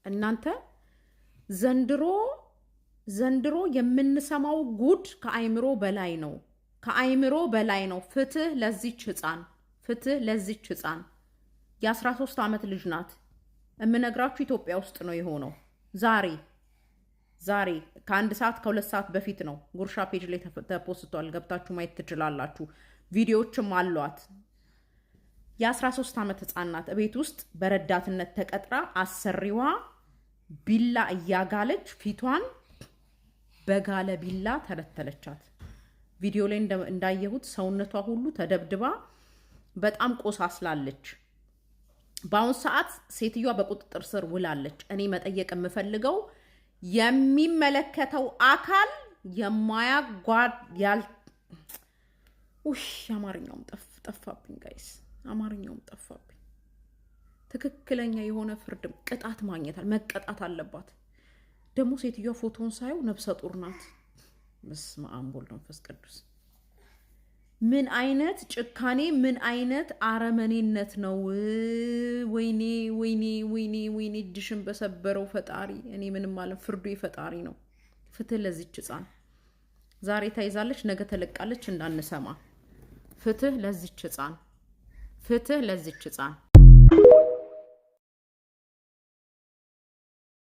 እናንተ ዘንድሮ የምንሰማው ጉድ ከአይምሮ በላይ ነው። ከአይምሮ በላይ ነው። ፍትህ ለዚች ህፃን የ13 ዓመት ልጅ ናት። እምነግራችሁ ኢትዮጵያ ውስጥ ነው የሆነው። ዛሬ ከአንድ ሰዓት ከሁለት ሰዓት በፊት ነው። ጉርሻ ፔጅ ላይ ተፖስቷል። ገብታችሁ ማየት ትችላላችሁ። ቪዲዮዎችም አሏት። የ13 ዓመት ህፃን ናት። ቤት ውስጥ በረዳትነት ተቀጥራ አሰሪዋ ቢላ እያጋለች ፊቷን በጋለ ቢላ ተለተለቻት። ቪዲዮ ላይ እንዳየሁት ሰውነቷ ሁሉ ተደብድባ በጣም ቆሳስላለች። በአሁን ሰዓት ሴትዮዋ በቁጥጥር ስር ውላለች። እኔ መጠየቅ የምፈልገው የሚመለከተው አካል አማርኛውም ጠፋብኝ ጋይስ፣ አማርኛውም ጠፋብኝ። ትክክለኛ የሆነ ፍርድ ቅጣት መቀጣት አለባት። ደግሞ ሴትዮዋ ፎቶን ሳየው ነፍሰ ጡር ናት። በስመ አብ ወወልድ ወመንፈስ ቅዱስ። ምን አይነት ጭካኔ፣ ምን አይነት አረመኔነት ነው! ወይኔ እጅሽን በሰበረው ፈጣሪ። እኔ ምንም ማለት ፍርዱ የፈጣሪ ነው። ፍትህ ለዚች ህፃን። ዛሬ ታይዛለች፣ ነገ ተለቃለች እንዳንሰማ። ፍትህ ለዚች ህፃን።